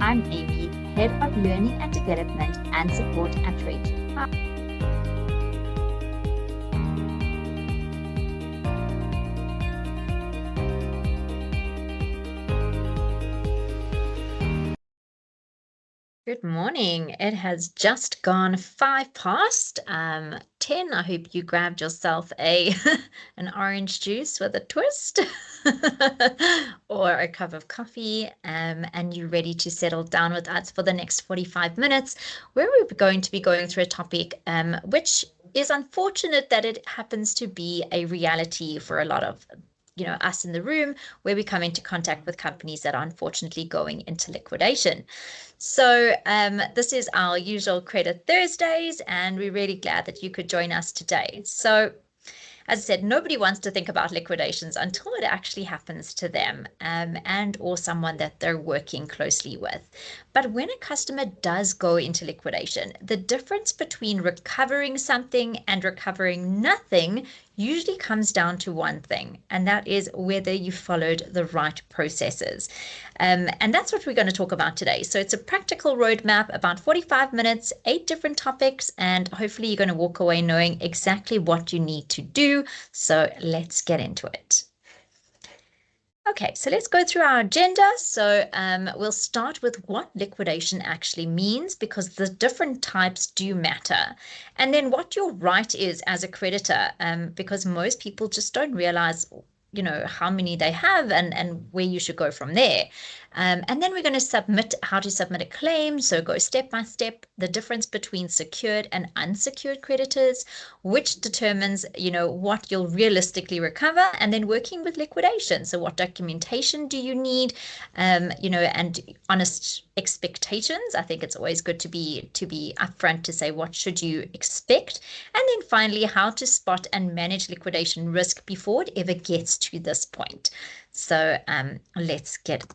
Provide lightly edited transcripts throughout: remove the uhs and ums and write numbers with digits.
I'm Amy, Head of Learning and Development and Support at Trade. Good morning. It has just gone 5 past 10. I hope you grabbed yourself an orange juice with a twist or a cup of coffee, and you're ready to settle down with us for the next 45 minutes, where we're going to be going through a topic which is unfortunate that it happens to be a reality for a lot of us in the room, where we come into contact with companies that are unfortunately going into liquidation. So this is our usual Credit Thursdays, and we're really glad that you could join us today. So as I said, nobody wants to think about liquidations until it actually happens to them and or someone that they're working closely with. But when a customer does go into liquidation, the difference between recovering something and recovering nothing usually comes down to one thing, and that is whether you followed the right processes. And that's what we're going to talk about today. So it's a practical roadmap, about 45 minutes, 8 different topics, and hopefully you're going to walk away knowing exactly what you need to do. So let's get into it. Okay, so let's go through our agenda. So we'll start with what liquidation actually means, because the different types do matter. And then what your right is as a creditor, because most people just don't realize how many they have and where you should go from there. And then we're going to how to submit a claim. So go step by step, the difference between secured and unsecured creditors, which determines, what you'll realistically recover, and then working with liquidation. So what documentation do you need, and honest expectations. I think it's always good to be upfront to say what should you expect. And then finally, how to spot and manage liquidation risk before it ever gets to this point. So let's get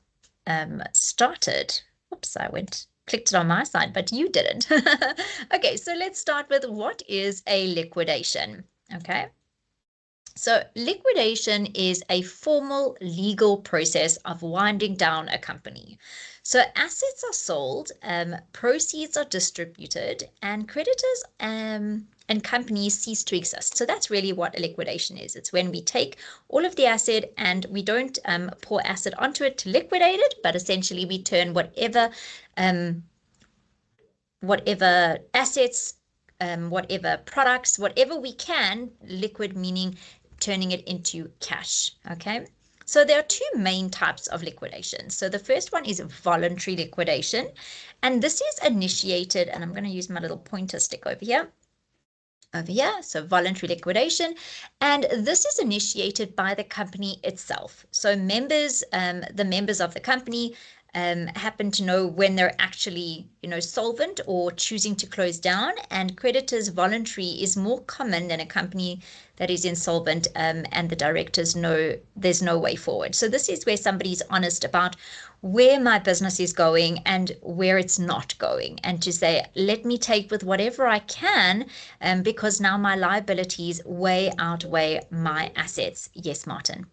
started. Oops, clicked it on my side, but you didn't. Okay, so let's start with what is a liquidation. Okay. So liquidation is a formal legal process of winding down a company. So assets are sold, proceeds are distributed, and creditors and companies cease to exist. So that's really what a liquidation is. It's when we take all of the asset and we don't pour acid onto it to liquidate it, but essentially we turn whatever assets, whatever products, whatever we can, liquid meaning turning it into cash. Okay. So there are 2 main types of liquidation. So the first one is voluntary liquidation, and this is initiated, and I'm going to use my little pointer stick over here. So voluntary liquidation, and this is initiated by the company itself. So the members of the company happen to know when they're actually, solvent or choosing to close down, and creditors voluntary is more common than a company that is insolvent, and the directors know there's no way forward. So this is where somebody's honest about where my business is going and where it's not going, and to say, let me take with whatever I can, because now my liabilities way outweigh my assets. Yes, Martin.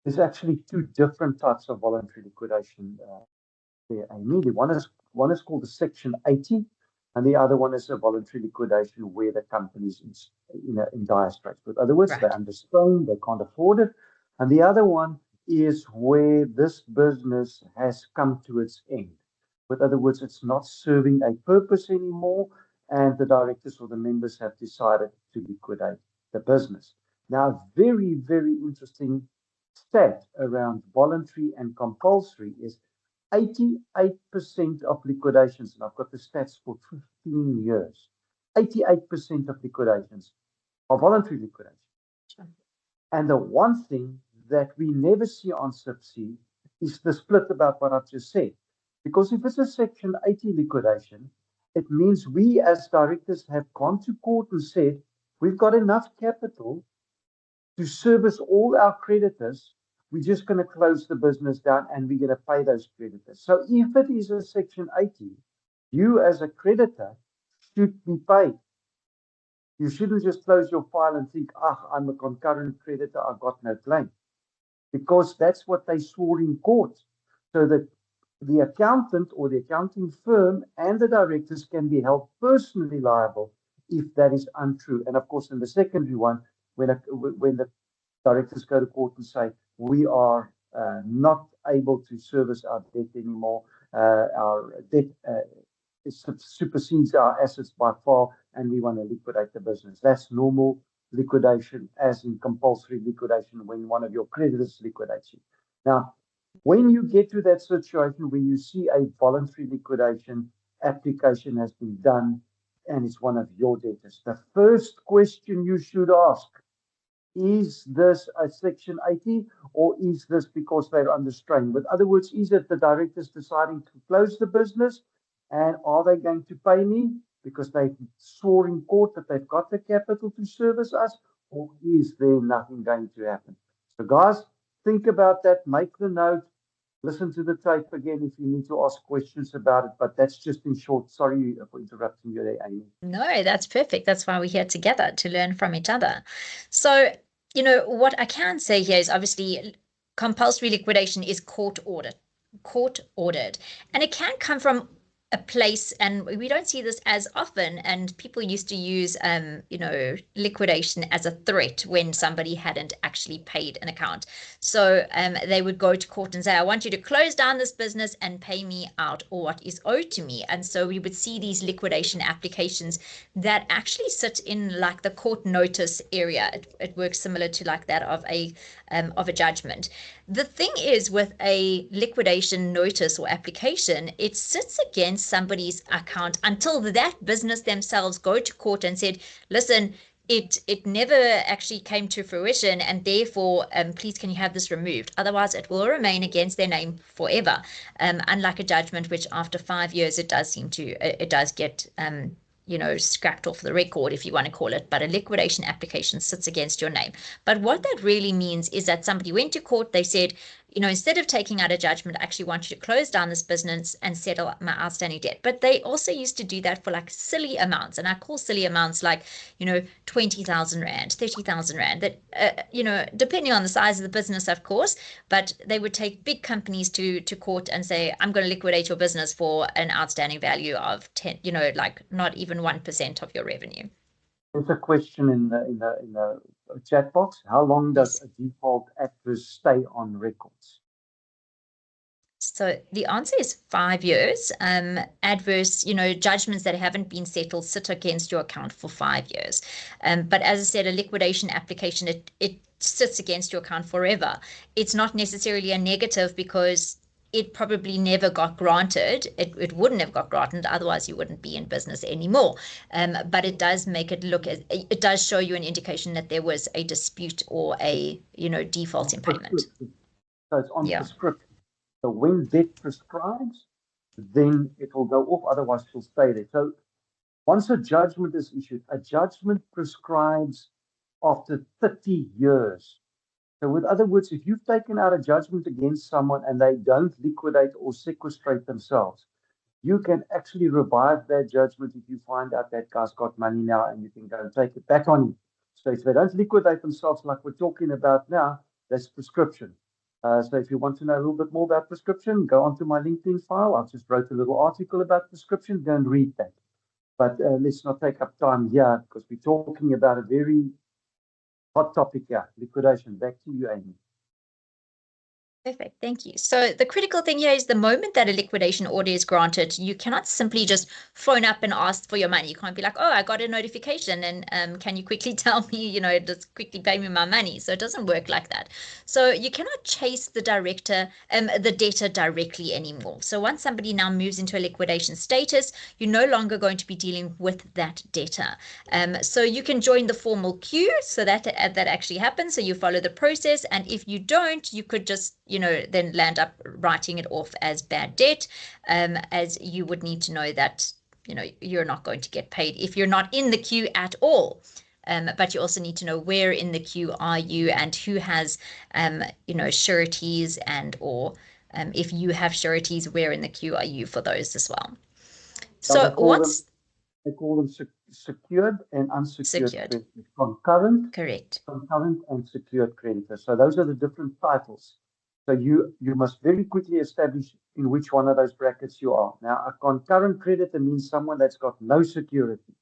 There's actually 2 different types of voluntary liquidation there, Amy. One is called the Section 80, and the other one is a voluntary liquidation where the company's in dire straits. With other words, they're under strain, they can't afford it. And the other one is where this business has come to its end. With other words, it's not serving a purpose anymore, and the directors or the members have decided to liquidate the business. Now, very, very interesting stat around voluntary and compulsory is 88% of liquidations, and I've got the stats for 15 years, 88% of liquidations are voluntary liquidations. Sure. And the one thing that we never see on SIPC is the split about what I've just said. Because if it's a Section 80 liquidation, it means we as directors have gone to court and said, we've got enough capital to service all our creditors. We're just going to close the business down and we're going to pay those creditors. So if it is a Section 80, you as a creditor should be paid. You shouldn't just close your file and think, I'm a concurrent creditor, I've got no claim. Because that's what they swore in court. So that the accountant or the accounting firm and the directors can be held personally liable if that is untrue. And of course, in the secondary one, when the directors go to court and say, we are not able to service our debt anymore, our debt supersedes our assets by far, and we want to liquidate the business. That's normal liquidation, as in compulsory liquidation when one of your creditors liquidates you. Now, when you get to that situation where you see a voluntary liquidation application has been done and it's one of your debtors, the first question you should ask, is this a Section 80 or is this because they're under strain? With other words, is it the directors deciding to close the business and are they going to pay me because they swore in court that they've got the capital to service us, or is there nothing going to happen? So guys, think about that, make the note, listen to the tape again if you need to ask questions about it, but that's just in short. Sorry for interrupting you there, Amy. No, that's perfect. That's why we're here together, to learn from each other. So, what I can say here is obviously compulsory liquidation is court ordered, and it can come from a place, and we don't see this as often, and people used to use liquidation as a threat when somebody hadn't actually paid an account. So they would go to court and say, I want you to close down this business and pay me out or what is owed to me. And so we would see these liquidation applications that actually sit in like the court notice area. It works similar to like that of a judgment. The thing is, with a liquidation notice or application, it sits against somebody's account until that business themselves go to court and said, listen, it never actually came to fruition, and therefore please can you have this removed, otherwise it will remain against their name forever, unlike a judgment, which after 5 years it does get scrapped off the record, if you want to call it, but a liquidation application sits against your name. But what that really means is that somebody went to court, they said, instead of taking out a judgment, I actually want you to close down this business and settle my outstanding debt. But they also used to do that for like silly amounts. And I call silly amounts like, 20,000 Rand, 30,000 Rand, that, depending on the size of the business, of course, but they would take big companies to court and say, I'm going to liquidate your business for an outstanding value of 10, like not even 1% of your revenue. There's a question in the chat box. How long does a default adverse stay on records? So the answer is 5 years. Adverse, judgments that haven't been settled sit against your account for 5 years. But as I said, a liquidation application, it sits against your account forever. It's not necessarily a negative because it probably never got granted. It wouldn't have got granted, otherwise you wouldn't be in business anymore. But it does make it look as it does show you an indication that there was a dispute or a default in payment. So it's on prescription. So when debt prescribes, then it will go off, otherwise it will stay there. So once a judgment is issued, a judgment prescribes after 30 years. So with other words, if you've taken out a judgment against someone and they don't liquidate or sequestrate themselves, you can actually revive that judgment if you find out that guy's got money now and you can go and take it back on him. So if they don't liquidate themselves like we're talking about now, that's prescription. So if you want to know a little bit more about prescription, go onto my LinkedIn file. I've just wrote a little article about prescription. Go and read that. But let's not take up time here because we're talking about a very hot topic here, liquidation. Back to you, Amy. Perfect. Thank you. So the critical thing here is the moment that a liquidation order is granted, you cannot simply just phone up and ask for your money. You can't be like, oh, I got a notification and can you quickly tell me, just quickly pay me my money. So it doesn't work like that. So you cannot chase the debtor directly anymore. So once somebody now moves into a liquidation status, you're no longer going to be dealing with that debtor. So you can join the formal queue so that actually happens. So you follow the process. And if you don't, you could just then land up writing it off as bad debt, as you would need to know that, you're not going to get paid if you're not in the queue at all. But you also need to know where in the queue are you and who has, sureties or if you have sureties, where in the queue are you for those as well. So once they call them secured and unsecured creditors. Concurrent, correct. Concurrent and secured creditors. So those are the different titles. So So you must very quickly establish in which one of those brackets you are. Now, a concurrent creditor means someone that's got no security.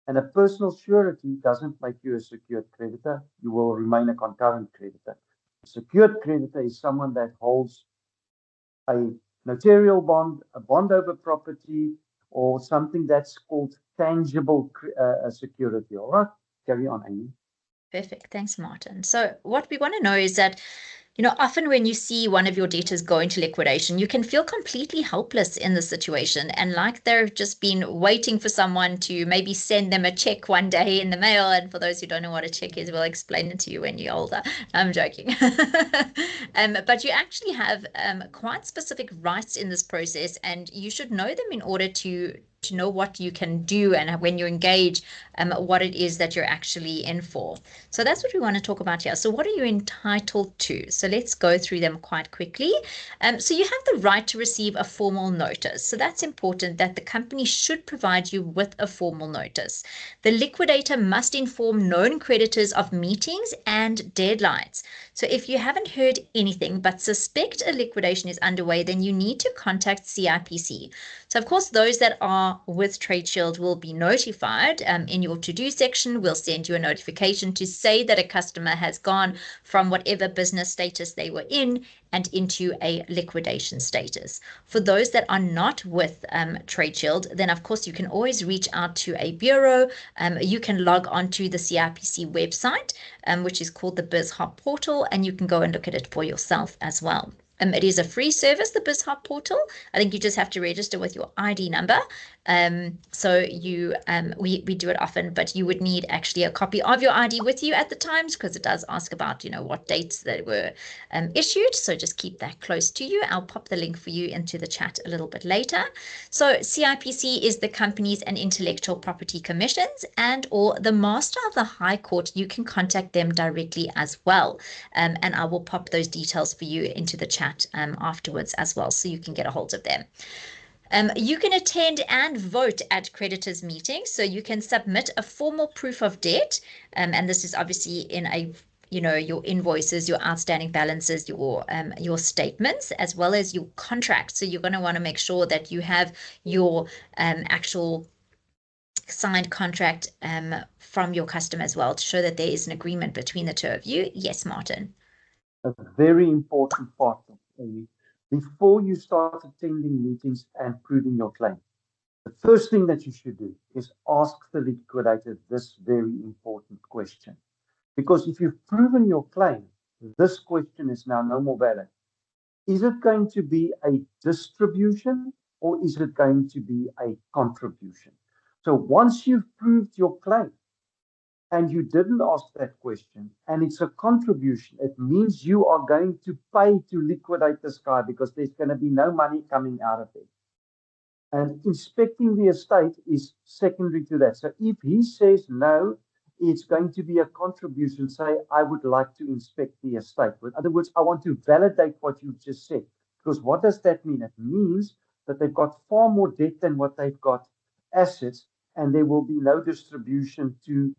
And a personal surety doesn't make you a secured creditor. You will remain a concurrent creditor. A secured creditor is someone that holds a notarial bond, a bond over property, or something that's called tangible security. All right, carry on, Amy. Perfect. Thanks, Martin. So what we want to know is that, often when you see one of your debtors go into liquidation, you can feel completely helpless in the situation and like they've just been waiting for someone to maybe send them a check one day in the mail. And for those who don't know what a check is, we'll explain it to you when you're older. I'm joking. But you actually have quite specific rights in this process, and you should know them in order to know what you can do and when you engage, what it is that you're actually in for. So that's what we want to talk about here. So what are you entitled to? So let's go through them quite quickly. So you have the right to receive a formal notice. So that's important, that the company should provide you with a formal notice. The liquidator must inform known creditors of meetings and deadlines. So if you haven't heard anything but suspect a liquidation is underway, then you need to contact CIPC. So of course, those that are with TradeShield will be notified. In your to-do section, we'll send you a notification to say that a customer has gone from whatever business status they were in and into a liquidation status. For those that are not with TradeShield, then of course you can always reach out to a bureau. You can log onto the CIPC website, which is called the BizHop portal, and you can go and look at it for yourself as well. It is a free service, the BizHop portal. I think you just have to register with your ID number. So we do it often, but you would need actually a copy of your ID with you at the times, because it does ask about, what dates they were issued. So just keep that close to you. I'll pop the link for you into the chat a little bit later. So CIPC is the Companies and Intellectual Property Commissions, and or the Master of the High Court. You can contact them directly as well. And I will pop those details for you into the chat afterwards as well, so you can get a hold of them. You can attend and vote at creditors' meetings, so you can submit a formal proof of debt, and this is obviously in a your invoices, your outstanding balances, your statements, as well as your contract. So you're going to want to make sure that you have your actual signed contract from your customer as well, to show that there is an agreement between the two of you. Yes, Martin. A very important part of before you start attending meetings and proving your claim. The first thing that you should do is ask the liquidator this very important question. Because if you've proven your claim, this question is now no more valid. Is it going to be a distribution or is it going to be a contribution? So once you've proved your claim, and you didn't ask that question, and it's a contribution, it means you are going to pay to liquidate this guy, because there's going to be no money coming out of it. And inspecting the estate is secondary to that. So if he says no, it's going to be a contribution. Say, I would like to inspect the estate. In other words, I want to validate what you've just said. Because what does that mean? It means that they've got far more debt than what they've got assets, and there will be no distribution to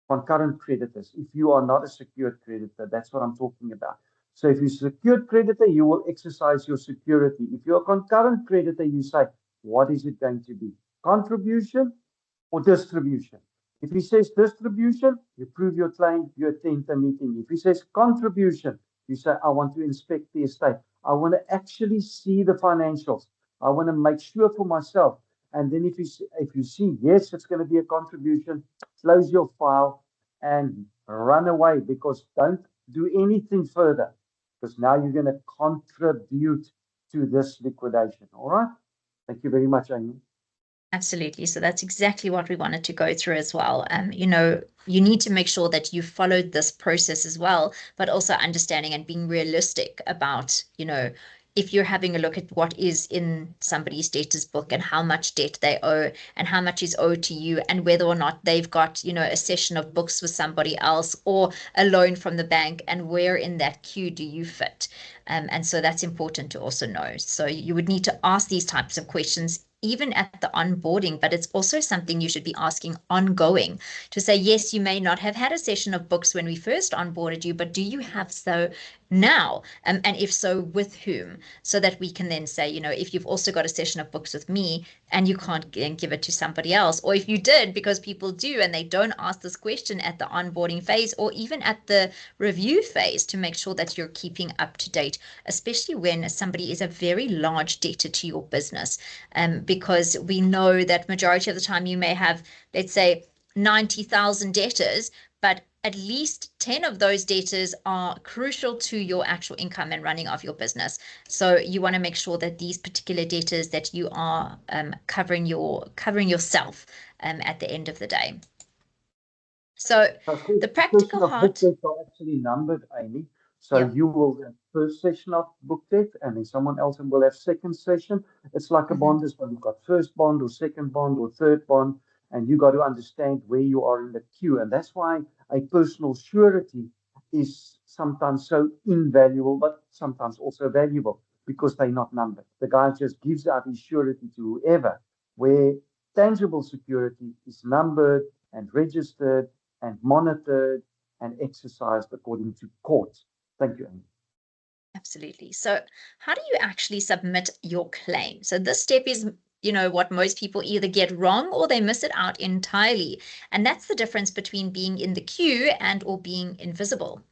concurrent creditors. If you are not a secured creditor, that's what I'm talking about. So if you're a secured creditor, you will exercise your security. If you're a concurrent creditor, you say, what is it going to be? Contribution or distribution? If he says distribution, you prove your claim, you attend the meeting. If he says contribution, you say, I want to inspect the estate. I want to actually see the financials. I want to make sure for myself. And then if you see, yes, it's going to be a contribution, close your file and run away, because don't do anything further, because now you're going to contribute to this liquidation. All right. Thank you very much, Amy. Absolutely. So that's exactly what we wanted to go through as well. You need to make sure that you followed this process as well, but also understanding and being realistic about, if you're having a look at what is in somebody's debtors book and how much debt they owe and how much is owed to you, and whether or not they've got, a session of books with somebody else or a loan from the bank, and where in that queue do you fit? And so that's important to also know. So you would need to ask these types of questions even at the onboarding, but it's also something you should be asking ongoing, to say, yes, you may not have had a session of books when we first onboarded you, but do you have now? And if so, with whom? So that we can then say, if you've also got a session of books with me and you can't give it to somebody else, or if you did, because people do and they don't ask this question at the onboarding phase or even at the review phase, to make sure that you're keeping up to date, especially when somebody is a very large debtor to your business. Because we know that majority of the time you may have, let's say, 90,000 debtors, but at least 10 of those debtors are crucial to your actual income and running of your business. So you want to make sure that these particular debtors that you are covering yourself at the end of the day. So the practical of book heart. debts are actually numbered, Amy. So Yeah. you will have first session of book debt, and then someone else will have second session. It's like a bond as well. You've got first bond or second bond or third bond, and you got to understand where you are in the queue. And that's why a personal surety is sometimes so invaluable, but sometimes also valuable, because they're not numbered. The guy just gives out his surety to whoever, where tangible security is numbered and registered and monitored and exercised according to court. Thank you, Amy. Absolutely. So how do you actually submit your claim? So this step is, what most people either get wrong or they miss it out entirely. And that's the difference between being in the queue and or being invisible.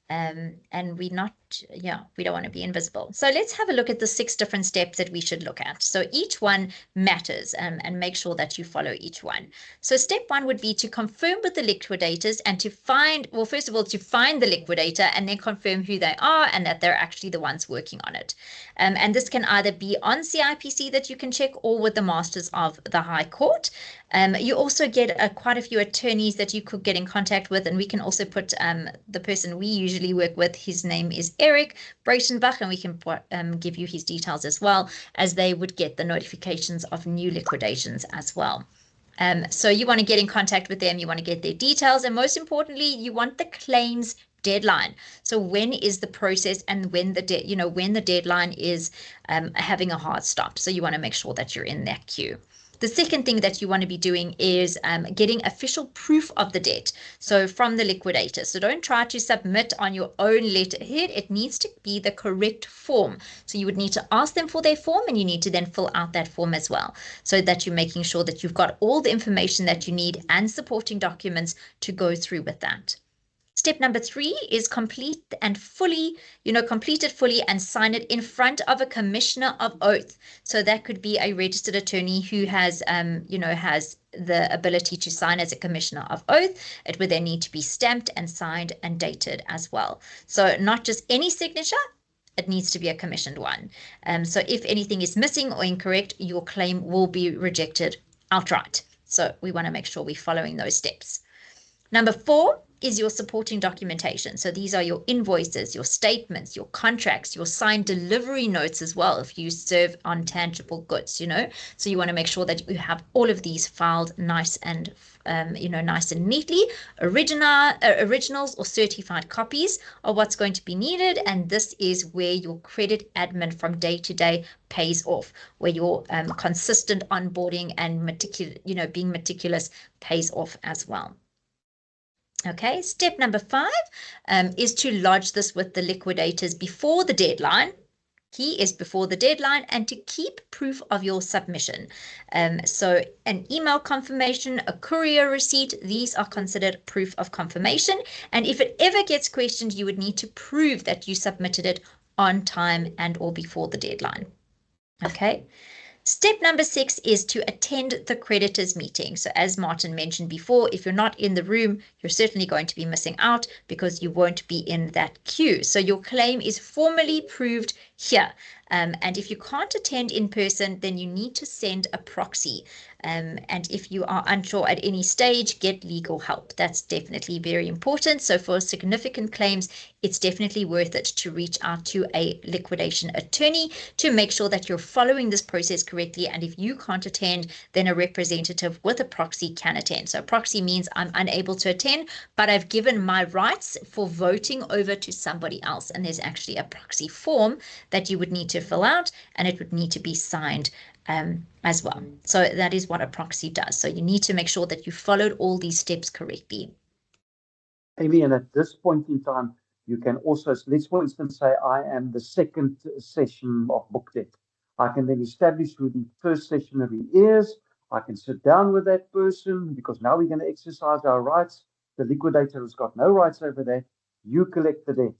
And we don't want to be invisible. So let's have a look at the 6 different steps that we should look at. So each one matters, and make sure that you follow each one. So step 1 would be to confirm with the liquidators and to find, well, first of all, to find the liquidator and then confirm who they are and that they're actually the ones working on it. And this can either be on CIPC that you can check or with the Masters of the High Court. You also get quite a few attorneys that you could get in contact with, and we can also put the person we usually work with, his name is Eric Breitenbach, and we can give you his details as well, as they would get the notifications of new liquidations as well. So you want to get in contact with them, you want to get their details, and most importantly, you want the claims deadline. So when is the process and when the deadline is having a hard stop. So you want to make sure that you're in that queue. The second thing that you want to be doing is getting official proof of the debt. So from the liquidator. So don't try to submit on your own letterhead. It needs to be the correct form. So you would need to ask them for their form, and you need to then fill out that form as well, so that you're making sure that you've got all the information that you need and supporting documents to go through with that. Step number 3 is complete it fully and sign it in front of a commissioner of oath. So that could be a registered attorney who has the ability to sign as a commissioner of oath. It would then need to be stamped and signed and dated as well. So not just any signature, it needs to be a commissioned one. So if anything is missing or incorrect, your claim will be rejected outright. So we want to make sure we're following those steps. Number 4 is your supporting documentation. So these are your invoices, your statements, your contracts, your signed delivery notes as well, if you serve on tangible goods, So you want to make sure that you have all of these filed nice and nice and neatly. Originals or certified copies are what's going to be needed, and this is where your credit admin from day to day pays off, where your consistent onboarding and being meticulous pays off as well. Okay, step number 5 is to lodge this with the liquidators before the deadline. Key is before the deadline, and to keep proof of your submission. So an email confirmation, a courier receipt, these are considered proof of confirmation. And if it ever gets questioned, you would need to prove that you submitted it on time and or before the deadline. Okay. Step number 6 is to attend the creditors meeting. So as Martin mentioned before, if you're not in the room, you're certainly going to be missing out because you won't be in that queue. So your claim is formally proved here. And if you can't attend in person, then you need to send a proxy. And if you are unsure at any stage, get legal help. That's definitely very important. So for significant claims, it's definitely worth it to reach out to a liquidation attorney to make sure that you're following this process correctly. And if you can't attend, then a representative with a proxy can attend. So proxy means I'm unable to attend, but I've given my rights for voting over to somebody else. And there's actually a proxy form that you would need to fill out, and it would need to be signed as well. So that is what a proxy does. So you need to make sure that you followed all these steps correctly. Amy, and at this point in time, You can also, let's for instance say I am the second session of book debt. I can then establish who the first sessionary is. I can sit down with that person because now we're going to exercise our rights. The liquidator has got no rights over that. You collect the debt.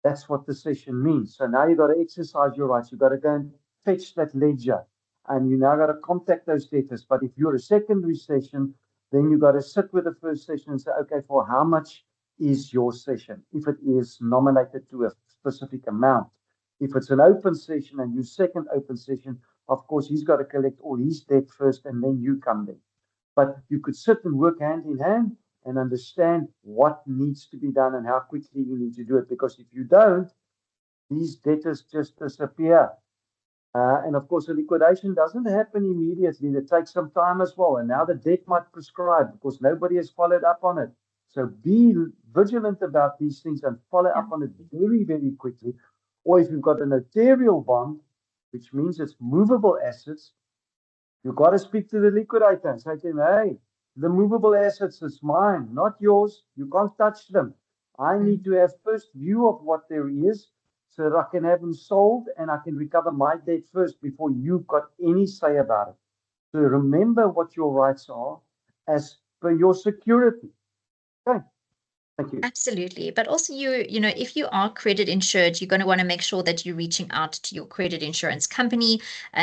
That's what the session means. So now you've got to exercise your rights. You've got to go and fetch that ledger. And you now got to contact those debtors. But if you're a secondary session, then you've got to sit with the first session and say, okay, for how much is your session? If it is nominated to a specific amount. If it's an open session and you second open session, of course, he's got to collect all his debt first and then you come in. But you could sit and work hand in hand and understand what needs to be done and how quickly you need to do it. Because if you don't, these debtors just disappear. And of course, a liquidation doesn't happen immediately. It takes some time as well. And now the debt might prescribe because nobody has followed up on it. So be vigilant about these things and follow up on it very, very quickly. Or if you've got a notarial bond, which means it's movable assets, you've got to speak to the liquidator and say to him, hey, the movable assets is mine, not yours. You can't touch them. I need to have first view of what there is so that I can have them sold and I can recover my debt first before you've got any say about it. So remember what your rights are as per your security. Okay. Thank you. Absolutely. But also you know, if you are credit insured, you're going to want to make sure that you're reaching out to your credit insurance company.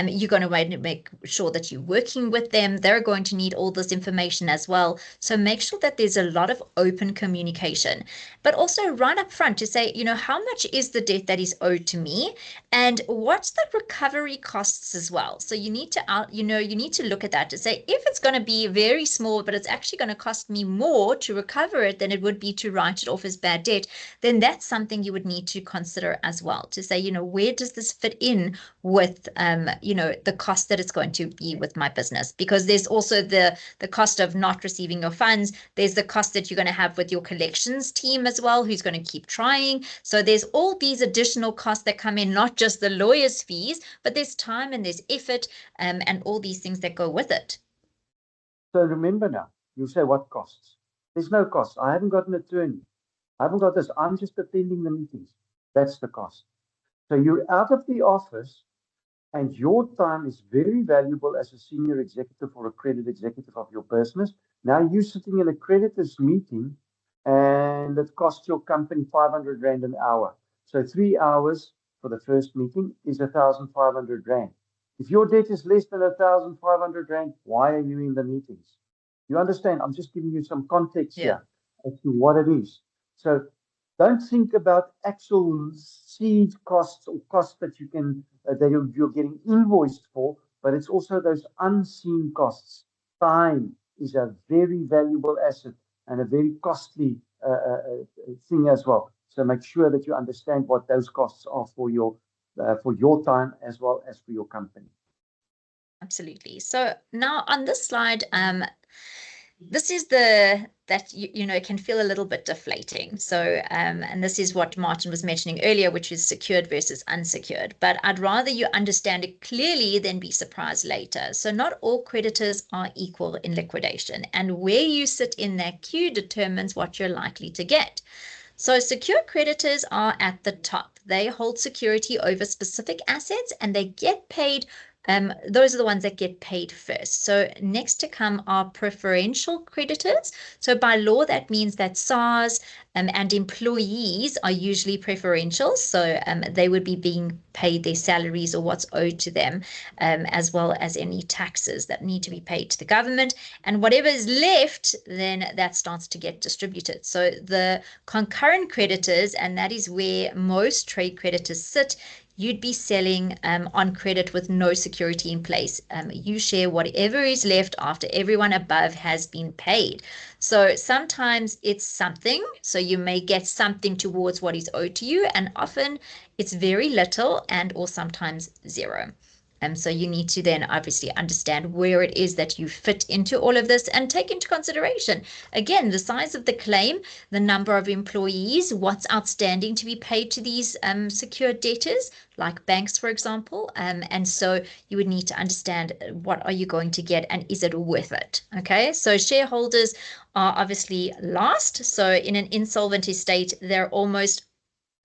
You're going to want to make sure that you're working with them. They're going to need all this information as well. So make sure that there's a lot of open communication, but also right up front to say, you know, how much is the debt that is owed to me and what's the recovery costs as well. So you need to you need to look at that to say if it's going to be very small, but it's actually going to cost me more to recover it than it would be to write it off as bad debt, then that's something you would need to consider as well to say, you know, where does this fit in with, you know, the cost that it's going to be with my business? Because there's also the cost of not receiving your funds. There's the cost that you're going to have with your collections team as well, who's going to keep trying. So there's all these additional costs that come in, not just the lawyer's fees, but there's time and there's effort, and all these things that go with it. So remember now, you say what costs? There's no cost. I haven't got an attorney. I haven't got this. I'm just attending the meetings. That's the cost. So you're out of the office and your time is very valuable as a senior executive or a credit executive of your business. Now you're sitting in a creditors meeting and it costs your company 500 Rand an hour. So 3 hours for the first meeting is 1,500 Rand. If your debt is less than 1,500 Rand, why are you in the meetings? You understand? I'm just giving you some context here as to what it is. So don't think about actual seed costs or costs that you can that you're getting invoiced for, but it's also those unseen costs. Time is a very valuable asset and a very costly thing as well. So make sure that you understand what those costs are for your time as well as for your company. Absolutely. So now on this slide, this is that you know can feel a little bit deflating. So and this is what Martin was mentioning earlier, which is secured versus unsecured. But I'd rather you understand it clearly than be surprised later. So not all creditors are equal in liquidation, and where you sit in that queue determines what you're likely to get. So secure creditors are at the top. They hold security over specific assets and they get paid. Those are the ones that get paid first. So next to come are preferential creditors. So by law, that means that SARS and employees are usually preferential. So they would be being paid their salaries or what's owed to them, as well as any taxes that need to be paid to the government. And whatever is left, then that starts to get distributed. So the concurrent creditors, and that is where most trade creditors sit, you'd be selling on credit with no security in place. You share whatever is left after everyone above has been paid. So sometimes it's something, so you may get something towards what is owed to you, and often it's very little and or sometimes zero. So you need to then obviously understand where it is that you fit into all of this and take into consideration, again, the size of the claim, the number of employees, what's outstanding to be paid to these secured debtors, like banks, for example. And so you would need to understand what are you going to get and is it worth it? Okay, so shareholders are obviously last. So in an insolvent estate, they're almost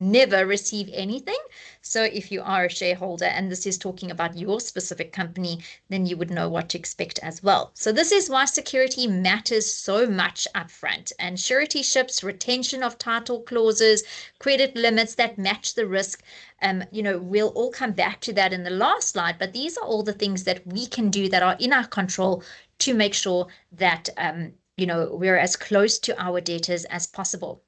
never receive anything. So if you are a shareholder and this is talking about your specific company, then you would know what to expect as well. So this is why security matters so much upfront, and suretyships, retention of title clauses, credit limits that match the risk. We'll all come back to that in the last slide, but these are all the things that we can do that are in our control to make sure that we're as close to our debtors as possible,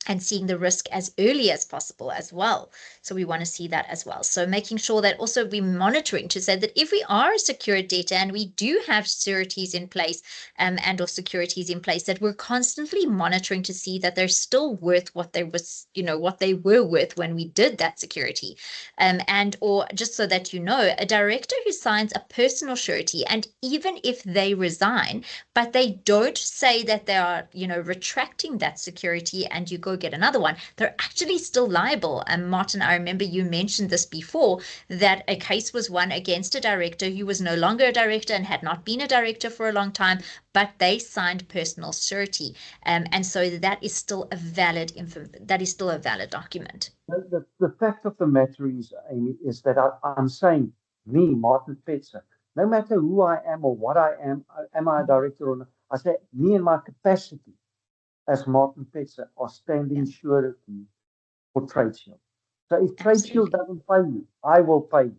and seeing the risk as early as possible as well. So we want to see that as well. So making sure that also we're monitoring to say that if we are a secured debtor and we do have sureties in place and or securities in place, that we're constantly monitoring to see that they're still worth what they was, what they were worth when we did that security. And or just so that a director who signs a personal surety, and even if they resign, but they don't say that they are, retracting that security and you go get another one, they're actually still liable. And Martin, I remember you mentioned this before, that a case was won against a director who was no longer a director and had not been a director for a long time, but they signed personal surety. And so that is still a valid document. The fact of the matter is, Amy, is that I'm saying, me, Martin Fetzer, no matter who I am or what I am I a director or not? I say, me and my capacity as Martin Fetzer are standing surety for Trade Shield. So if Trade Shield doesn't pay you, I will pay you.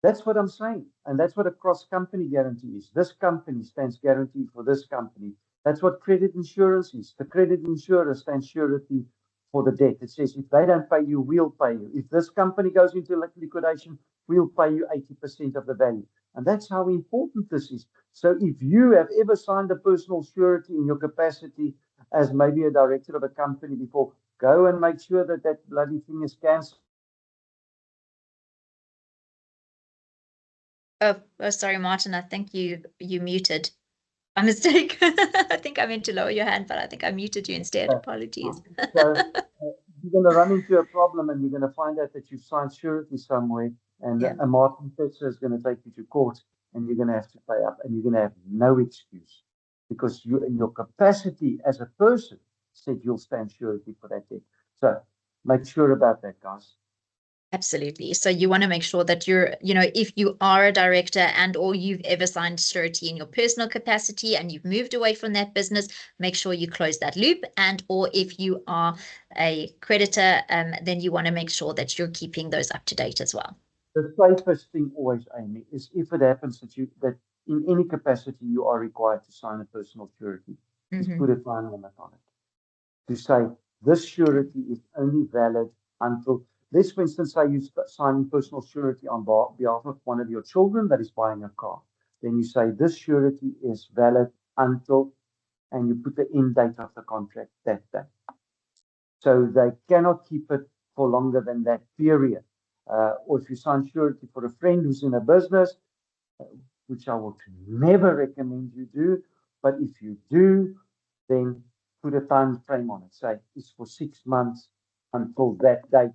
That's what I'm saying. And that's what a cross-company guarantee is. This company stands guarantee for this company. That's what credit insurance is. The credit insurer stands surety for the debt. It says, if they don't pay you, we'll pay you. If this company goes into liquidation, we'll pay you 80% of the value. And that's how important this is. So if you have ever signed a personal surety in your capacity as maybe a director of a company before, go and make sure that that bloody thing is cancelled. Oh, sorry, Martin. I think you muted. My mistake. I think I meant to lower your hand, but I think I muted you instead. Apologies. So you're going to run into a problem, and you're going to find out that you've signed surety somewhere, and a Martin Fetzer is going to take you to court, and you're going to have to pay up, and you're going to have no excuse because you, in your capacity as a person, said you'll stand surety for that debt. So make sure about that, guys. Absolutely. So you want to make sure that you're, if you are a director and or you've ever signed surety in your personal capacity and you've moved away from that business, make sure you close that loop. And or if you are a creditor, then you want to make sure that you're keeping those up to date as well. The safest thing always, Amy, is if it happens that in any capacity you are required to sign a personal surety, is put a time limit on it. To say this surety is only valid until, let's for instance say you sign personal surety on behalf of one of your children that is buying a car. Then you say this surety is valid until, and you put the end date of the contract that day. So they cannot keep it for longer than that period. Or if you sign surety for a friend who's in a business, which I would never recommend you do, but if you do, then put a time frame on it. Say it's for 6 months until that date.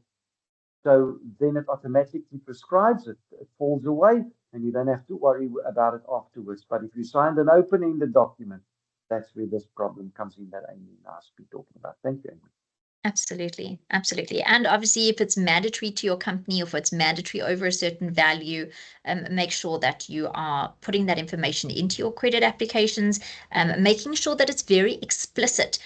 So then it automatically prescribes it. It falls away, and you don't have to worry about it afterwards. But if you signed an open-ended document, that's where this problem comes in that Amy and I have talking about. Thank you, Amy. Absolutely. Absolutely. And obviously, if it's mandatory to your company or if it's mandatory over a certain value, make sure that you are putting that information into your credit applications, making sure that it's very explicit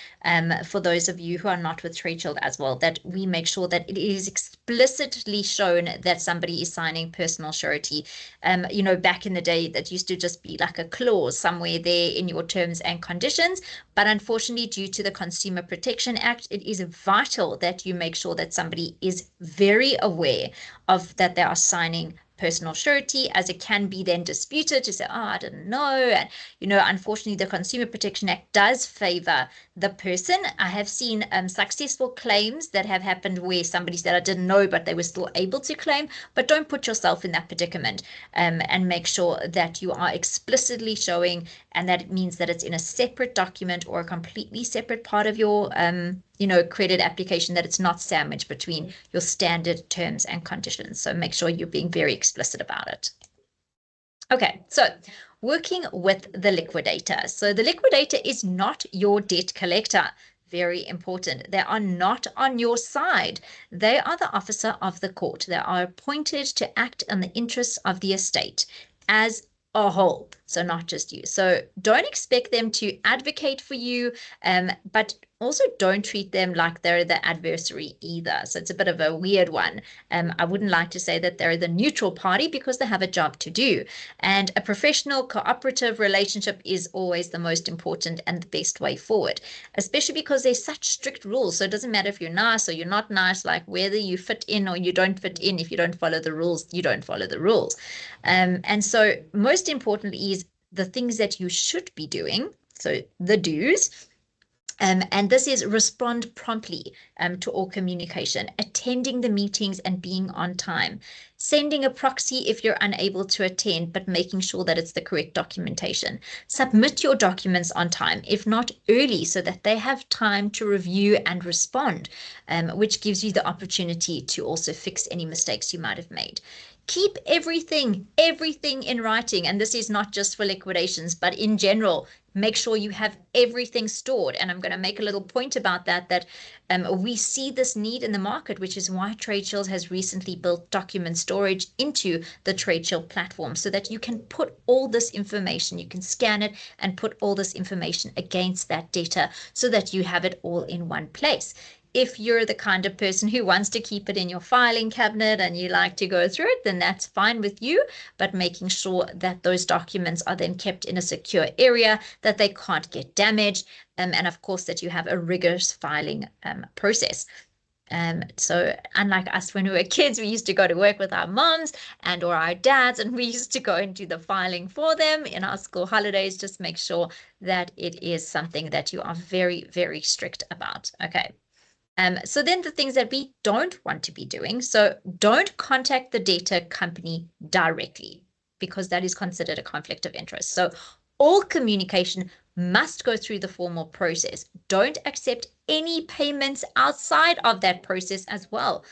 for those of you who are not with Trade Shield as well, that we make sure that it is explicitly shown that somebody is signing personal surety. Back in the day, that used to just be like a clause somewhere there in your terms and conditions. But unfortunately, due to the Consumer Protection Act, it is vital that you make sure that somebody is very aware of that they are signing personal surety, as it can be then disputed to say, oh, I didn't know. And, unfortunately, the Consumer Protection Act does favor the person. I have seen successful claims that have happened where somebody said, I didn't know, but they were still able to claim. But don't put yourself in that predicament, and make sure that you are explicitly showing, and that it means that it's in a separate document or a completely separate part of your credit application, that it's not sandwiched between your standard terms and conditions. So make sure you're being very explicit about it. Okay, so working with the liquidator. So the liquidator is not your debt collector. Very important. They are not on your side. They are the officer of the court. They are appointed to act in the interests of the estate as a whole, so not just you. So don't expect them to advocate for you, but also don't treat them like they're the adversary either. So it's a bit of a weird one. I wouldn't like to say that they're the neutral party, because they have a job to do. And a professional cooperative relationship is always the most important and the best way forward, especially because there's such strict rules. So it doesn't matter if you're nice or you're not nice, like whether you fit in or you don't fit in. If you don't follow the rules, you don't follow the rules. And so most importantly is the things that you should be doing. So the do's. And this is respond promptly to all communication, attending the meetings and being on time, sending a proxy if you're unable to attend, but making sure that it's the correct documentation. Submit your documents on time, if not early, so that they have time to review and respond, which gives you the opportunity to also fix any mistakes you might have made. Keep everything in writing. And this is not just for liquidations, but in general. Make sure you have everything stored. And I'm going to make a little point about that we see this need in the market, which is why TradeShield has recently built document storage into the TradeShield platform, so that you can put all this information, you can scan it and put all this information against that data, so that you have it all in one place. If you're the kind of person who wants to keep it in your filing cabinet and you like to go through it, then that's fine with you, but making sure that those documents are then kept in a secure area, that they can't get damaged, and of course that you have a rigorous filing process. So unlike us when we were kids, we used to go to work with our moms or our dads, and we used to go and do the filing for them in our school holidays. Just make sure that it is something that you are very, very strict about. Okay. So then the things that we don't want to be doing. So don't contact the data company directly, because that is considered a conflict of interest. So all communication must go through the formal process. Don't accept any payments outside of that process as well.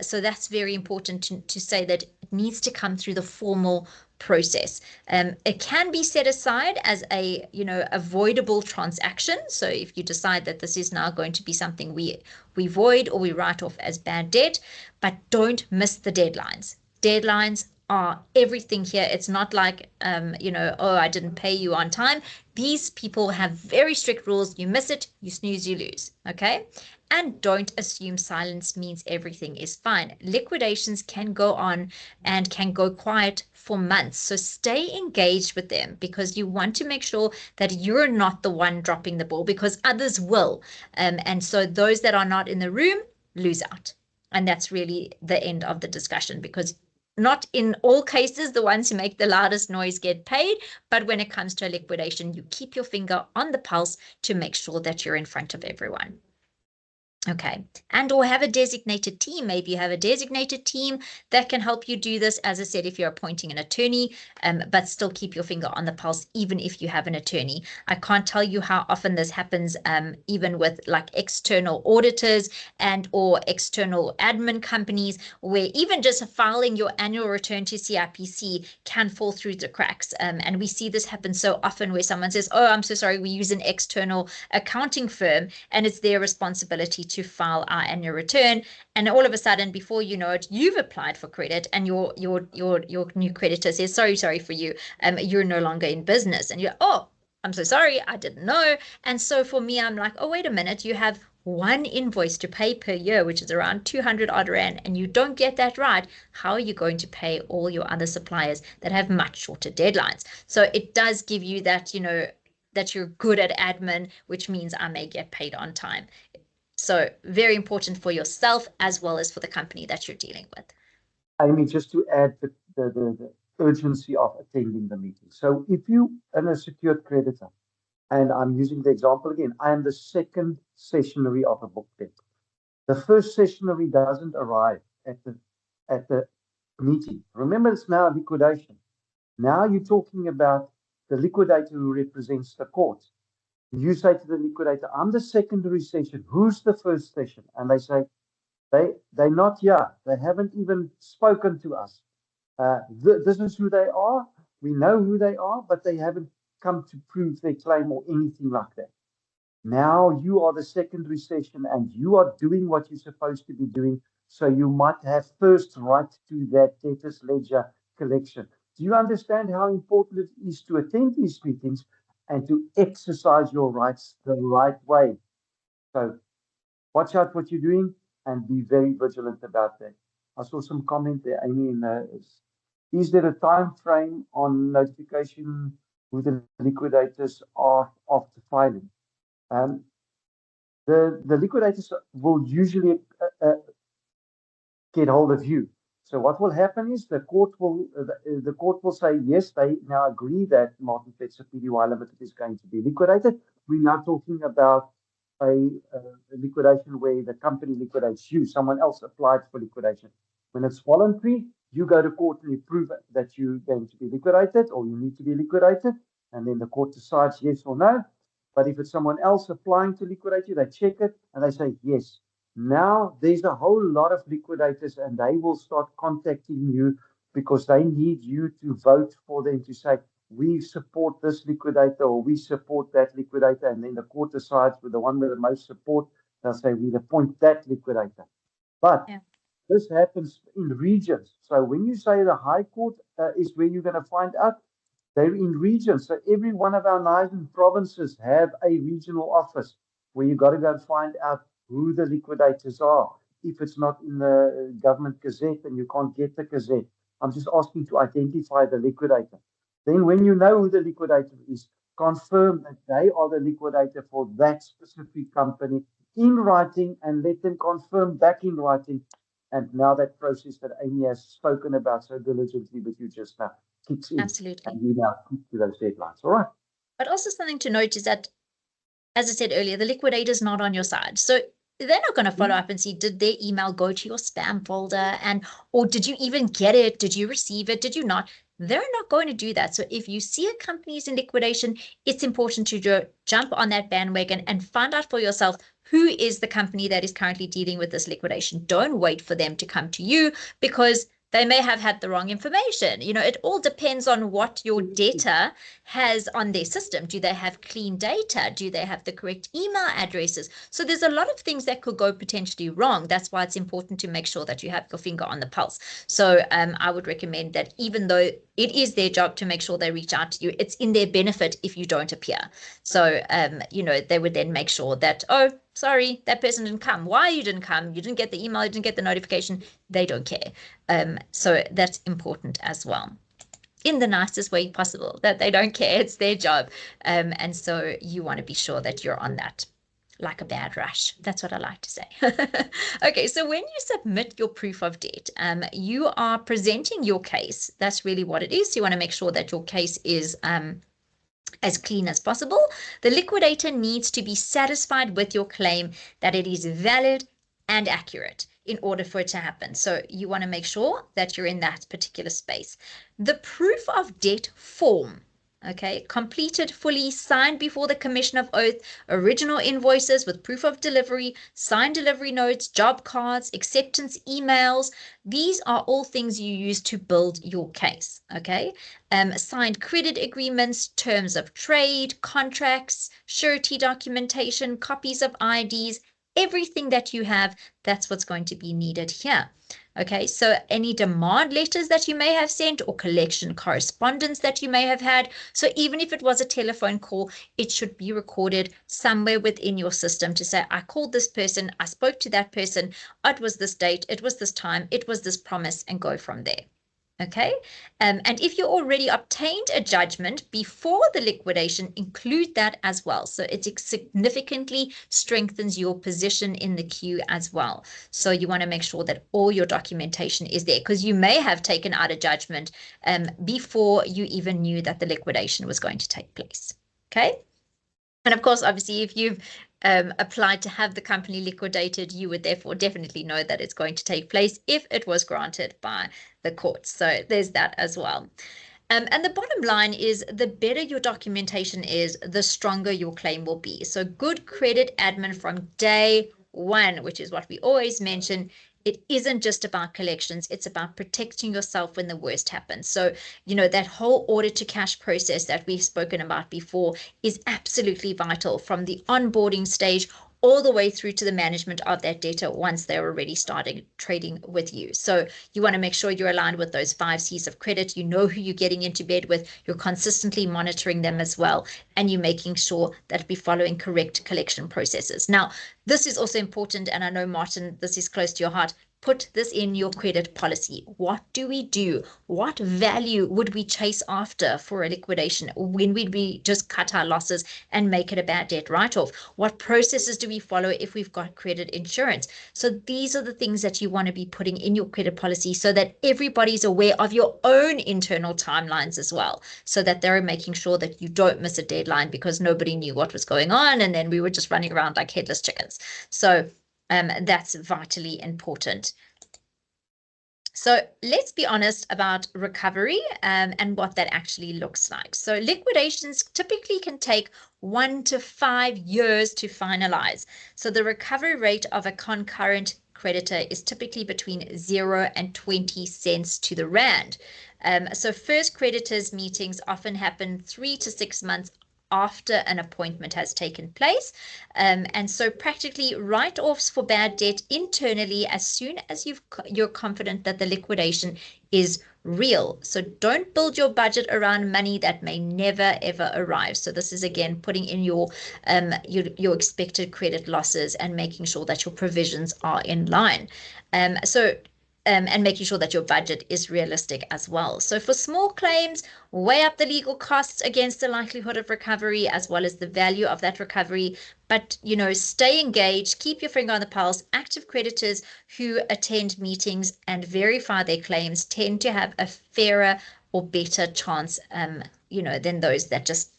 So that's very important to say that it needs to come through the formal process. It can be set aside as a avoidable transaction. So if you decide that this is now going to be something we void or we write off as bad debt, but don't miss the deadlines. Deadlines are everything here. It's not like oh, I didn't pay you on time. These people have very strict rules. You miss it, you snooze, you lose. Okay. And don't assume silence means everything is fine. Liquidations can go on and can go quiet for months. So stay engaged with them, because you want to make sure that you're not the one dropping the ball, because others will. And so those that are not in the room lose out. And that's really the end of the discussion, because not in all cases the ones who make the loudest noise get paid, but when it comes to a liquidation, you keep your finger on the pulse to make sure that you're in front of everyone. Okay. And or have a designated team. Maybe you have a designated team that can help you do this. As I said, if you're appointing an attorney, but still keep your finger on the pulse, even if you have an attorney. I can't tell you how often this happens, even with like external auditors and or external admin companies, where even just filing your annual return to CIPC can fall through the cracks. And we see this happen so often, where someone says, oh, I'm so sorry, we use an external accounting firm, and it's their responsibility to file our annual return, and all of a sudden, before you know it, you've applied for credit, and your new creditor says, sorry for you, you're no longer in business, and you're, oh, I'm so sorry, I didn't know. And so for me, I'm like, oh, wait a minute, you have one invoice to pay per year, which is around 200 odd rand, and you don't get that right. How are you going to pay all your other suppliers that have much shorter deadlines? So it does give you that, that you're good at admin, which means I may get paid on time. So very important for yourself as well as for the company that you're dealing with. Amy, just to add the urgency of attending the meeting. So if you are a secured creditor, and I'm using the example again, I am the second sessionary of a book debt. The first sessionary doesn't arrive at the meeting. Remember, it's now a liquidation. Now you're talking about the liquidator who represents the court. You say to the liquidator, I'm the secondary session. Who's the first session? And they say, they're not here. They haven't even spoken to us. This is who they are. We know who they are, but they haven't come to prove their claim or anything like that. Now you are the secondary session and you are doing what you're supposed to be doing. So you might have first right to that debtors ledger collection. Do you understand how important it is to attend these meetings and to exercise your rights the right way? So watch out what you're doing and be very vigilant about that. I saw some comment there, Amy, is there a time frame on notification who the liquidators are after filing? Um, the liquidators will usually get hold of you. So what will happen is the court will say, yes, they now agree that Martin Fletcher PDY Limited is going to be liquidated. We're now talking about a liquidation where the company liquidates you. Someone else applied for liquidation. When it's voluntary, you go to court and you prove that you're going to be liquidated or you need to be liquidated. And then the court decides yes or no. But if it's someone else applying to liquidate you, they check it and they say yes. Now there's a whole lot of liquidators and they will start contacting you because they need you to vote for them to say, we support this liquidator or we support that liquidator. And then the court decides with the one with the most support, they'll say, we appoint that liquidator. But this happens in regions. So when you say the High Court is where you're going to find out, they're in regions. So every one of our 9 provinces have a regional office where you got to go and find out who the liquidators are. If it's not in the government gazette and you can't get the gazette, I'm just asking to identify the liquidator. Then when you know who the liquidator is, confirm that they are the liquidator for that specific company in writing and let them confirm back in writing. And now that process that Amy has spoken about so diligently with you just now kicks in. Absolutely. And you now keep to those deadlines. All right. But also something to note is that, as I said earlier, the liquidator is not on your side. So they're not going to follow up and see, did their email go to your spam folder? Or did you even get it? Did you receive it? Did you not? They're not going to do that. So if you see a company is in liquidation, it's important to jump on that bandwagon and find out for yourself who is the company that is currently dealing with this liquidation. Don't wait for them to come to you because they may have had the wrong information. It all depends on what your debtor has on their system. Do they have clean data? Do they have the correct email addresses? So there's a lot of things that could go potentially wrong. That's why it's important to make sure that you have your finger on the pulse. So I would recommend that even though it is their job to make sure they reach out to you, it's in their benefit if you don't appear. So, they would then make sure that, oh, sorry, that person didn't come. Why you didn't come? You didn't get the email, you didn't get the notification. They don't care. So that's important as well, in the nicest way possible, that they don't care. It's their job. And so you want to be sure that you're on that like a bad rush. That's what I like to say. Okay, so when you submit your proof of debt, you are presenting your case. That's really what it is. You want to make sure that your case is as clean as possible. The liquidator needs to be satisfied with your claim that it is valid and accurate in order for it to happen. So you want to make sure that you're in that particular space. The proof of debt form, okay, completed fully, signed before the commission of oath, original invoices with proof of delivery, signed delivery notes, job cards, acceptance emails. These are all things you use to build your case, okay? Signed credit agreements, terms of trade, contracts, surety documentation, copies of IDs, everything that you have, that's what's going to be needed here. Okay, so any demand letters that you may have sent or collection correspondence that you may have had. So even if it was a telephone call, it should be recorded somewhere within your system to say, I called this person, I spoke to that person, it was this date, it was this time, it was this promise, and go from there. Okay, and if you already obtained a judgment before the liquidation, include that as well. So it significantly strengthens your position in the queue as well. So you want to make sure that all your documentation is there, because you may have taken out a judgment before you even knew that the liquidation was going to take place. Okay. And of course, obviously, if you've applied to have the company liquidated, you would therefore definitely know that it's going to take place if it was granted by the courts. So there's that as well. And the bottom line is, the better your documentation is, the stronger your claim will be. So good credit admin from day one, which is what we always mention. It isn't just about collections. It's about protecting yourself when the worst happens. So, that whole order to cash process that we've spoken about before is absolutely vital, from the onboarding stage all the way through to the management of that debtor once they're already starting trading with you. So you want to make sure you're aligned with those 5 C's of credit. You know who you're getting into bed with. You're consistently monitoring them as well. And you're making sure that we're following correct collection processes. Now, this is also important. And I know, Martin, this is close to your heart. Put this in your credit policy. What do we do? What value would we chase after for a liquidation? When would we just cut our losses and make it a bad debt write-off? What processes do we follow if we've got credit insurance? So these are the things that you want to be putting in your credit policy, so that everybody's aware of your own internal timelines as well, so that they're making sure that you don't miss a deadline because nobody knew what was going on, and then we were just running around like headless chickens. So that's vitally important. So let's be honest about recovery and what that actually looks like. So liquidations typically can take 1 to 5 years to finalize. So the recovery rate of a concurrent creditor is typically between 0 and 20 cents to the rand. So first creditors meetings often happen 3 to 6 months after an appointment has taken place. And so practically write-offs for bad debt internally as soon as you're confident that the liquidation is real. So don't build your budget around money that may never ever arrive. So this is, again, putting in your expected credit losses and making sure that your provisions are in line. And making sure that your budget is realistic as well. So for small claims, weigh up the legal costs against the likelihood of recovery, as well as the value of that recovery. But, stay engaged, keep your finger on the pulse. Active creditors who attend meetings and verify their claims tend to have a fairer or better chance, than those that just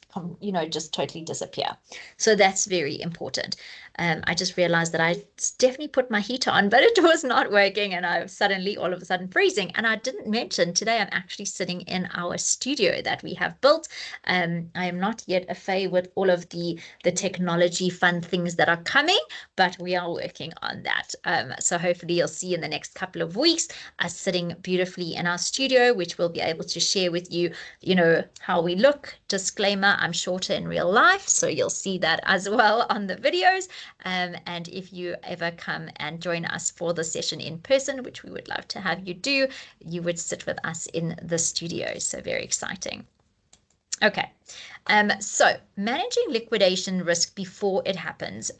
totally disappear. So that's very important. I just realized that I definitely put my heater on, but it was not working, and I suddenly, all of a sudden, freezing. And I didn't mention today I'm actually sitting in our studio that we have built. I am not yet a fay with all of the technology fun things that are coming, but we are working on that. So hopefully you'll see in the next couple of weeks us sitting beautifully in our studio, which we'll be able to share with you, how we look. Disclaimer, I'm shorter in real life, so you'll see that as well on the videos. And if you ever come and join us for the session in person, which we would love to have you do, you would sit with us in the studio. So very exciting. Okay. So managing liquidation risk before it happens.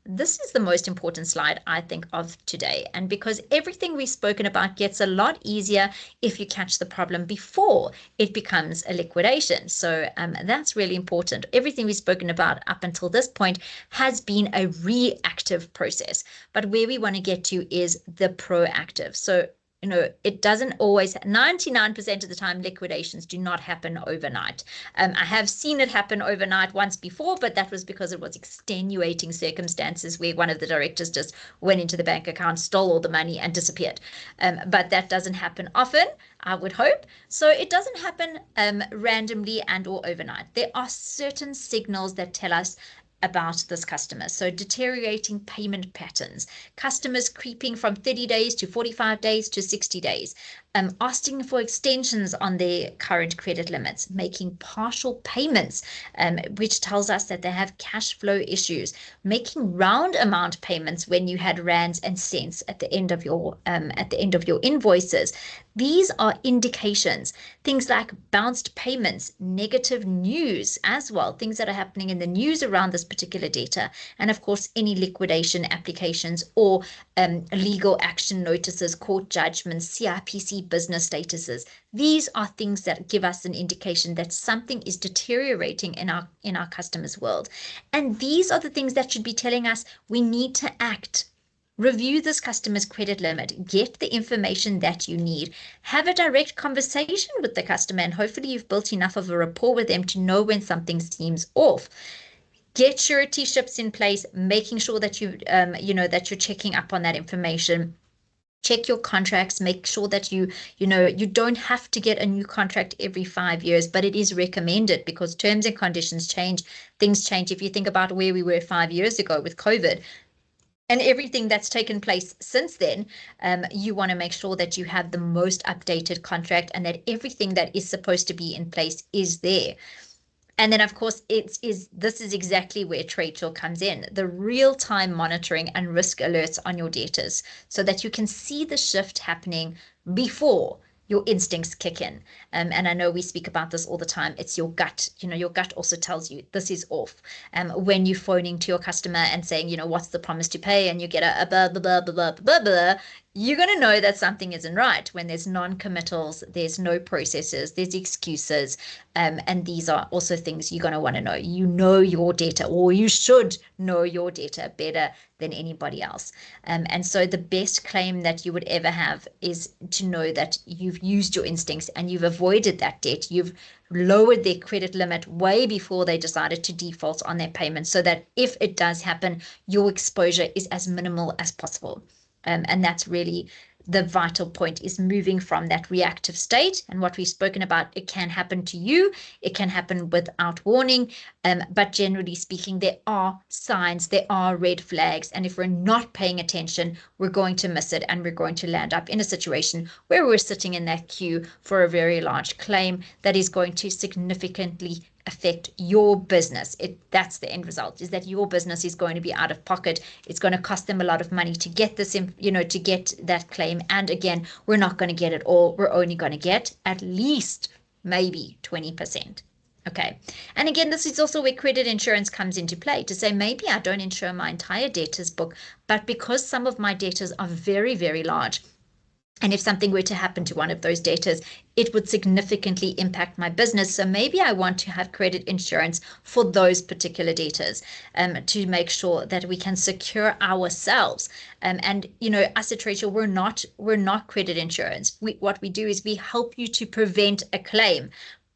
This is the most important slide, I think, of today. And because everything we've spoken about gets a lot easier if you catch the problem before it becomes a liquidation. So that's really important. Everything we've spoken about up until this point has been a reactive process. But where we want to get to is the proactive. So it doesn't always, 99% of the time, liquidations do not happen overnight. I have seen it happen overnight once before, but that was because it was extenuating circumstances where one of the directors just went into the bank account, stole all the money, and disappeared. But that doesn't happen often, I would hope. So it doesn't happen randomly and or overnight. There are certain signals that tell us about this customer. So deteriorating payment patterns, customers creeping from 30 days to 45 days to 60 days, asking for extensions on their current credit limits, making partial payments, which tells us that they have cash flow issues, making round amount payments when you had rands and cents at the end of your invoices. These are indications. Things like bounced payments, negative news as well, things that are happening in the news around this particular data, and of course any liquidation applications or legal action notices, court judgments, CIPC business statuses. These are things that give us an indication that something is deteriorating in our customers' world. And these are the things that should be telling us we need to act. Review this customer's credit limit, get the information that you need, have a direct conversation with the customer, and hopefully you've built enough of a rapport with them to know when something seems off. Get surety ships in place, making sure that that you're checking up on that information. Check your contracts, make sure that you don't have to get a new contract every 5 years, but it is recommended because terms and conditions change, things change. If you think about where we were 5 years ago with COVID and everything that's taken place since then, you want to make sure that you have the most updated contract and that everything that is supposed to be in place is there. And then, of course, this is exactly where TradeShield comes in, the real-time monitoring and risk alerts on your debtors so that you can see the shift happening before your instincts kick in. And I know we speak about this all the time. It's your gut. Your gut also tells you this is off. When you're phoning to your customer and saying, what's the promise to pay? And you get a blah, blah, blah, blah, blah, blah, blah, you're going to know that something isn't right when there's non-committals, there's no processes, there's excuses. And these are also things you're going to want to know. You know your data, or you should know your data better than anybody else. And so the best claim that you would ever have is to know that you've used your instincts and you've avoided that debt. You've lowered their credit limit way before they decided to default on their payments so that if it does happen, your exposure is as minimal as possible. And that's really the vital point, is moving from that reactive state. And what we've spoken about, it can happen to you, it can happen without warning, but generally speaking, there are signs, there are red flags, and if we're not paying attention, we're going to miss it, and we're going to land up in a situation where we're sitting in that queue for a very large claim that is going to significantly affect your business. That's the end result, is that your business is going to be out of pocket. It's going to cost them a lot of money to get this, to get that claim. And again, we're not going to get it all. We're only going to get at least maybe 20%. Okay. And again, this is also where credit insurance comes into play, to say maybe I don't insure my entire debtors book, but because some of my debtors are very, very large, and if something were to happen to one of those debtors, it would significantly impact my business. So maybe I want to have credit insurance for those particular debtors, to make sure that we can secure ourselves. And us at TradeShield, we're not credit insurance. What we do is we help you to prevent a claim,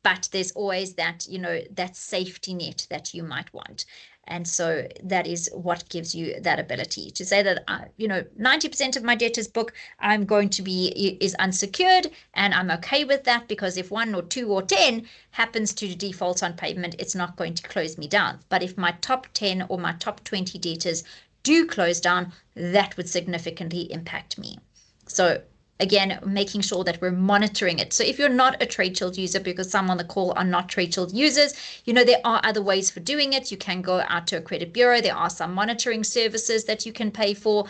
but there's always that that safety net that you might want. And so that is what gives you that ability to say that, 90% of my debtors book I'm going to is unsecured, and I'm okay with that, because if 1 or 2 or 10 happens to default on payment, it's not going to close me down. But if my top 10 or my top 20 debtors do close down, that would significantly impact me. So again, making sure that we're monitoring it. So if you're not a TradeShield user, because some on the call are not TradeShield users, there are other ways for doing it. You can go out to a credit bureau. There are some monitoring services that you can pay for.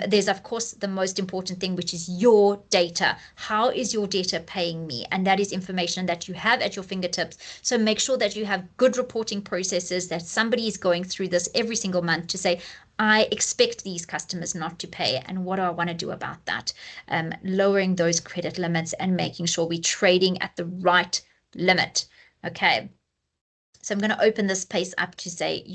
There's, of course, the most important thing, which is your data. How is your data paying me? And that is information that you have at your fingertips. So make sure that you have good reporting processes, that somebody is going through this every single month to say, I expect these customers not to pay, and what do I want to do about that? Lowering those credit limits and making sure we're trading at the right limit. Okay. So I'm going to open this space up to say,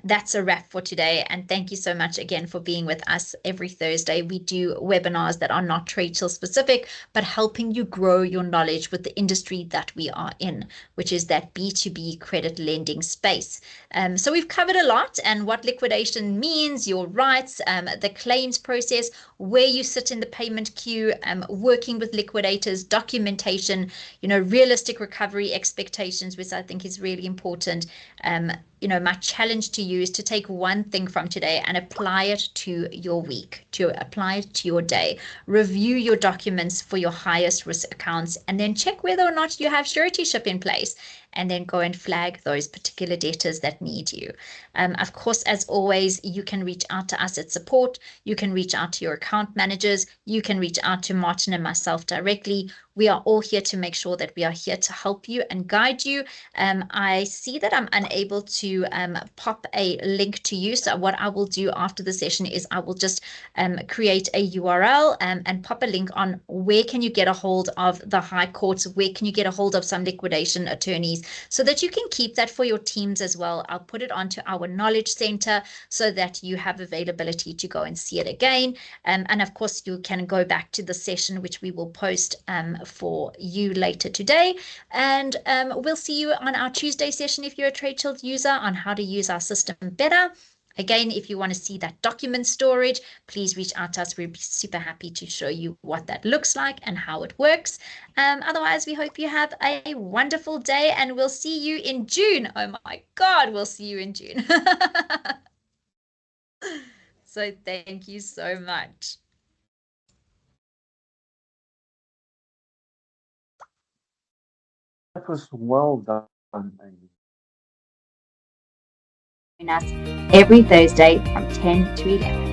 that's a wrap for today. And thank you so much again for being with us every Thursday. We do webinars that are not TradeShield specific, but helping you grow your knowledge with the industry that we are in, which is that B2B credit lending space. So we've covered a lot, and what liquidation means, your rights, the claims process, where you sit in the payment queue, working with liquidators, documentation, realistic recovery expectations, which I think is really important. My challenge to you is to take one thing from today and apply it to your week, to apply it to your day. Review your documents for your highest risk accounts, and then check whether or not you have surety ship in place. and then go and flag those particular debtors that need you. Of course, as always, you can reach out to us at support. You can reach out to your account managers. You can reach out to Martin and myself directly. We are all here to make sure that we are here to help you and guide you. I see that I'm unable to pop a link to you. So what I will do after the session is I will just create a URL and pop a link on where can you get a hold of the High Court, where can you get a hold of some liquidation attorneys, so that you can keep that for your teams as well. I'll put it onto our knowledge center so that you have availability to go and see it again. And of course, you can go back to the session, which we will post for you later today. And we'll see you on our Tuesday session if you're a TradeShield user on how to use our system better. Again, if you want to see that document storage, please reach out to us. We'd be super happy to show you what that looks like and how it works. Otherwise, we hope you have a wonderful day, and we'll see you in June. Oh my God, we'll see you in June. So thank you so much. That was well done, Amy. Join us every Thursday from 10 to 11.